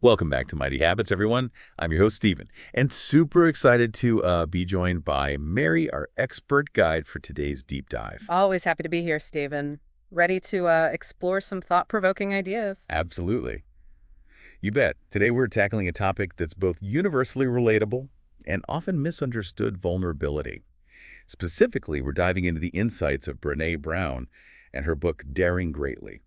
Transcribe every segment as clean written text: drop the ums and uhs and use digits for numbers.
Welcome back to Mighty Habits, everyone. I'm your host, Stephen, and super excited to be joined by Mary, our expert guide for today's deep dive. Always happy to be here, Stephen. Ready to explore some thought-provoking ideas. Absolutely. You bet. Today we're tackling a topic that's both universally relatable and often misunderstood vulnerability. Specifically, we're diving into the insights of Brene Brown and her book, Daring Greatly.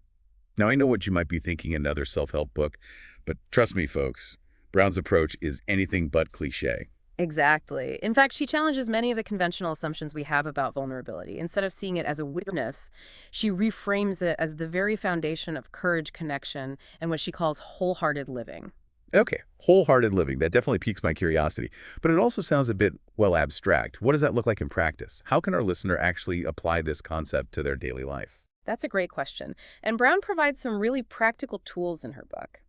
Now, I know what you might be thinking, another self-help book, but trust me, folks, Brown's approach is anything but cliche. Exactly. In fact, she challenges many of the conventional assumptions we have about vulnerability. Instead of seeing it as a weakness, she reframes it as the very foundation of courage, connection, and what she calls wholehearted living. Okay, wholehearted living, that definitely piques my curiosity. But it also sounds a bit, well, abstract. What does that look like in practice? How can our listener actually apply this concept to their daily life? That's a great question. And Brown provides some really practical tools in her book.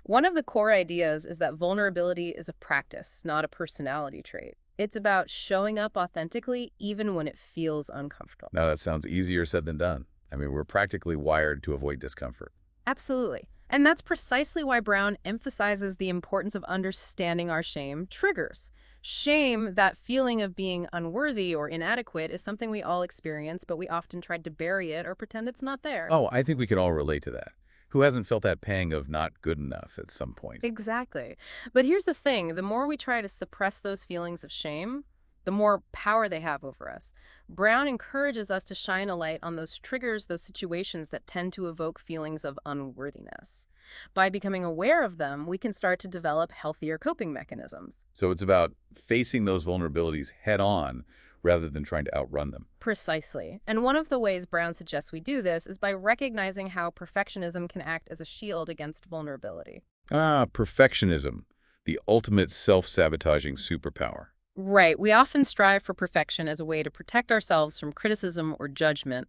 One of the core ideas is that vulnerability is a practice, not a personality trait. It's about showing up authentically even when it feels uncomfortable. Now, that sounds easier said than done. I mean, we're practically wired to avoid discomfort. Absolutely. And that's precisely why Brown emphasizes the importance of understanding our shame triggers. Shame, that feeling of being unworthy or inadequate, is something we all experience, but we often try to bury it or pretend it's not there. Oh, I think we can all relate to that. Who hasn't felt that pang of not good enough at some point? Exactly. But here's the thing, the more we try to suppress those feelings of shame, the more power they have over us. Brown encourages us to shine a light on those triggers, those situations that tend to evoke feelings of unworthiness. By becoming aware of them, we can start to develop healthier coping mechanisms. So it's about facing those vulnerabilities head on rather than trying to outrun them. Precisely. And one of the ways Brown suggests we do this is by recognizing how perfectionism can act as a shield against vulnerability. Ah, perfectionism, the ultimate self-sabotaging superpower. Right. We often strive for perfection as a way to protect ourselves from criticism or judgment.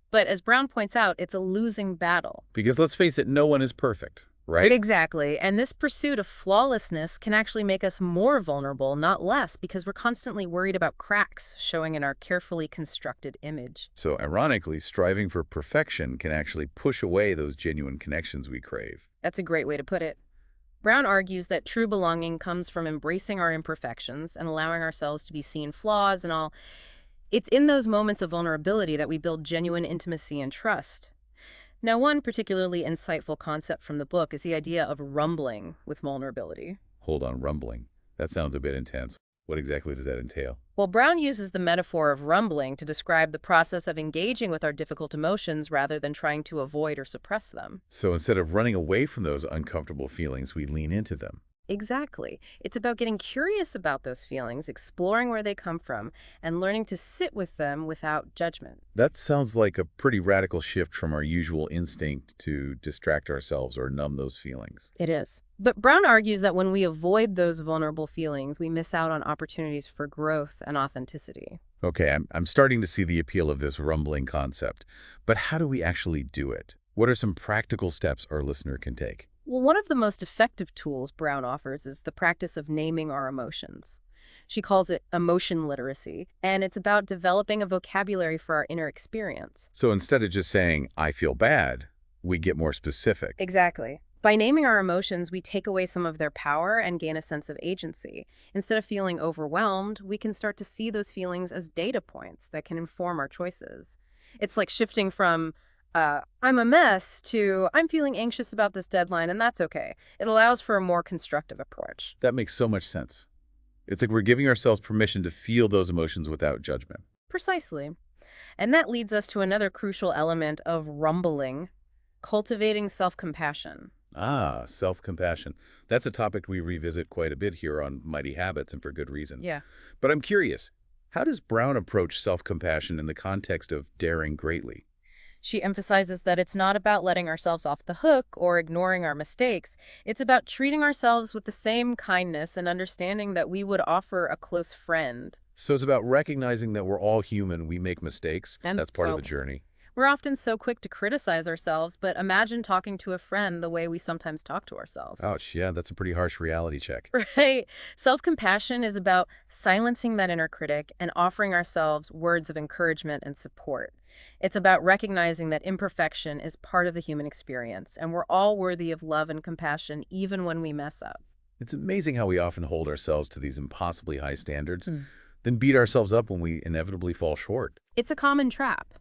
But as Brown points out, it's a losing battle. Because let's face it, no one is perfect, right? Exactly. And this pursuit of flawlessness can actually make us more vulnerable, not less, because we're constantly worried about cracks showing in our carefully constructed image. So ironically, striving for perfection can actually push away those genuine connections we crave. That's a great way to put it. Brown argues that true belonging comes from embracing our imperfections and allowing ourselves to be seen flaws and all. It's in those moments of vulnerability that we build genuine intimacy and trust. Now, one particularly insightful concept from the book is the idea of rumbling with vulnerability. Hold on, rumbling. That sounds a bit intense. What exactly does that entail? Well, Brown uses the metaphor of rumbling to describe the process of engaging with our difficult emotions rather than trying to avoid or suppress them. So instead of running away from those uncomfortable feelings, we lean into them. Exactly. It's about getting curious about those feelings, exploring where they come from, and learning to sit with them without judgment. That sounds like a pretty radical shift from our usual instinct to distract ourselves or numb those feelings. It is. But Brown argues that when we avoid those vulnerable feelings, we miss out on opportunities for growth and authenticity. Okay, I'm starting to see the appeal of this rumbling concept. But how do we actually do it? What are some practical steps our listener can take? Well, one of the most effective tools Brown offers is the practice of naming our emotions. She calls it emotion literacy, and it's about developing a vocabulary for our inner experience. So instead of just saying, I feel bad, we get more specific. Exactly. By naming our emotions, we take away some of their power and gain a sense of agency. Instead of feeling overwhelmed, we can start to see those feelings as data points that can inform our choices. It's like shifting from I'm a mess to I'm feeling anxious about this deadline, and that's okay. It allows for a more constructive approach. That makes so much sense. It's like we're giving ourselves permission to feel those emotions without judgment. Precisely. And that leads us to another crucial element of rumbling, cultivating self-compassion. Ah, self-compassion. That's a topic we revisit quite a bit here on Mighty Habits, and for good reason. Yeah. But I'm curious, how does Brown approach self-compassion in the context of daring greatly? She emphasizes that it's not about letting ourselves off the hook or ignoring our mistakes. It's about treating ourselves with the same kindness and understanding that we would offer a close friend. So it's about recognizing that we're all human, we make mistakes. And That's part of the so journey. we're often so quick to criticize ourselves, but imagine talking to a friend the way we sometimes talk to ourselves. Ouch, yeah, that's a pretty harsh reality check. Right? Self-compassion is about silencing that inner critic and offering ourselves words of encouragement and support. It's about recognizing that imperfection is part of the human experience, and we're all worthy of love and compassion even when we mess up. It's amazing how we often hold ourselves to these impossibly high standards, then beat ourselves up when we inevitably fall short. It's a common trap.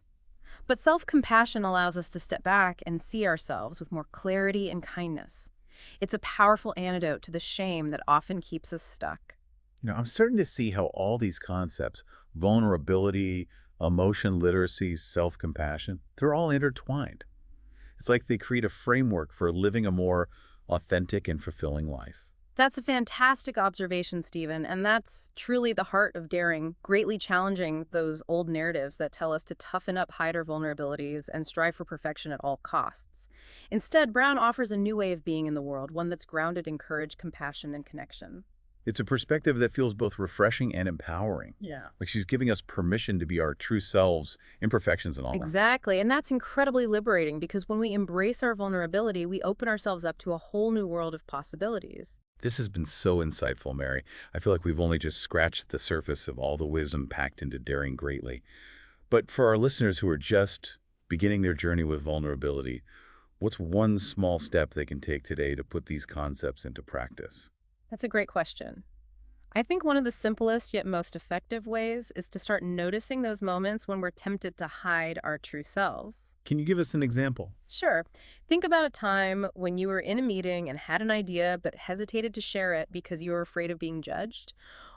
But self-compassion allows us to step back and see ourselves with more clarity and kindness. It's a powerful antidote to the shame that often keeps us stuck. I'm starting to see how all these concepts, vulnerability, emotion literacy, self-compassion, they're all intertwined. It's like they create a framework for living a more authentic and fulfilling life. That's a fantastic observation, Stephen, and that's truly the heart of daring, greatly challenging those old narratives that tell us to toughen up, hide our vulnerabilities, and strive for perfection at all costs. Instead, Brown offers a new way of being in the world, one that's grounded in courage, compassion, and connection. It's a perspective that feels both refreshing and empowering. Yeah. Like she's giving us permission to be our true selves, imperfections and all. Exactly, and that's incredibly liberating because when we embrace our vulnerability, we open ourselves up to a whole new world of possibilities. This has been so insightful, Mary. I feel like we've only just scratched the surface of all the wisdom packed into Daring Greatly. But for our listeners who are just beginning their journey with vulnerability, what's one small step they can take today to put these concepts into practice? That's a great question. I think one of the simplest yet most effective ways is to start noticing those moments when we're tempted to hide our true selves. Can you give us an example? Sure. Think about a time when you were in a meeting and had an idea but hesitated to share it because you were afraid of being judged.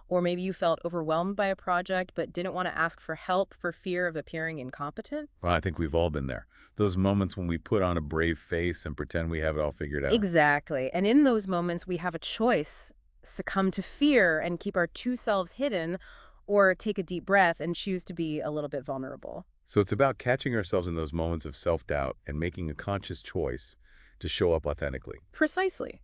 Or maybe you felt overwhelmed by a project but didn't want to ask for help for fear of appearing incompetent. Well, I think we've all been there. Those moments when we put on a brave face and pretend we have it all figured out. Exactly. And in those moments, we have a choice: succumb to fear and keep our true selves hidden, or take a deep breath and choose to be a little bit vulnerable. So it's about catching ourselves in those moments of self-doubt and making a conscious choice to show up authentically. Precisely.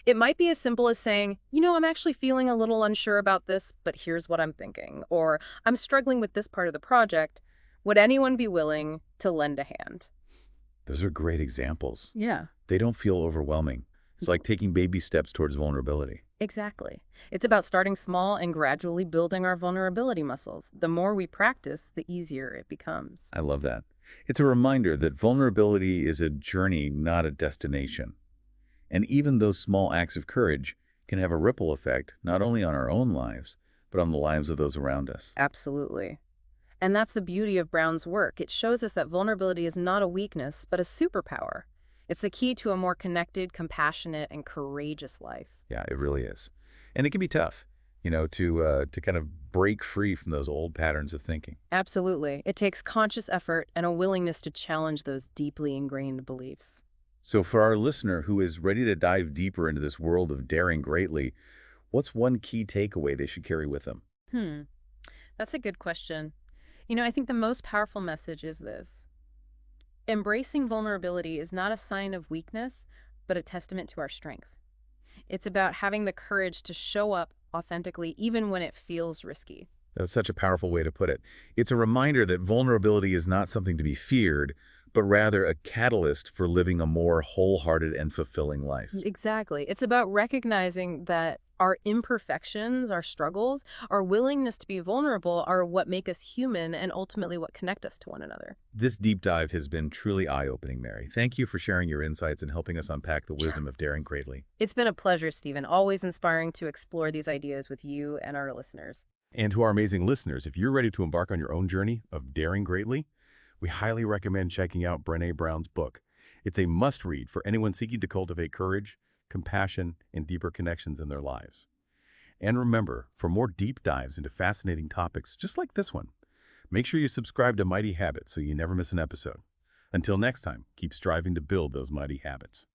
It might be as simple as saying, I'm actually feeling a little unsure about this, but here's what I'm thinking. Or, I'm struggling with this part of the project. Would anyone be willing to lend a hand? Those are great examples. Yeah. They don't feel overwhelming. It's like taking baby steps towards vulnerability. Exactly. It's about starting small and gradually building our vulnerability muscles. The more we practice, the easier it becomes. I love that. It's a reminder that vulnerability is a journey, not a destination. And even those small acts of courage can have a ripple effect, not only on our own lives, but on the lives of those around us. Absolutely. And that's the beauty of Brown's work. It shows us that vulnerability is not a weakness, but a superpower. It's the key to a more connected, compassionate, and courageous life. Yeah, it really is. And it can be tough, to kind of break free from those old patterns of thinking. Absolutely. It takes conscious effort and a willingness to challenge those deeply ingrained beliefs. So for our listener who is ready to dive deeper into this world of daring greatly, what's one key takeaway they should carry with them? That's a good question. I think the most powerful message is this: embracing vulnerability is not a sign of weakness, but a testament to our strength. It's about having the courage to show up authentically, even when it feels risky. That's such a powerful way to put it. It's a reminder that vulnerability is not something to be feared, but rather a catalyst for living a more wholehearted and fulfilling life. Exactly. It's about recognizing that our imperfections, our struggles, our willingness to be vulnerable are what make us human and ultimately what connect us to one another. This deep dive has been truly eye-opening, Mary. Thank you for sharing your insights and helping us unpack the wisdom of daring greatly. It's been a pleasure, Stephen. Always inspiring to explore these ideas with you and our listeners. And to our amazing listeners, if you're ready to embark on your own journey of daring greatly, we highly recommend checking out Brené Brown's book. It's a must-read for anyone seeking to cultivate courage, compassion, and deeper connections in their lives. And remember, for more deep dives into fascinating topics just like this one, make sure you subscribe to Mighty Habits so you never miss an episode. Until next time, keep striving to build those mighty habits.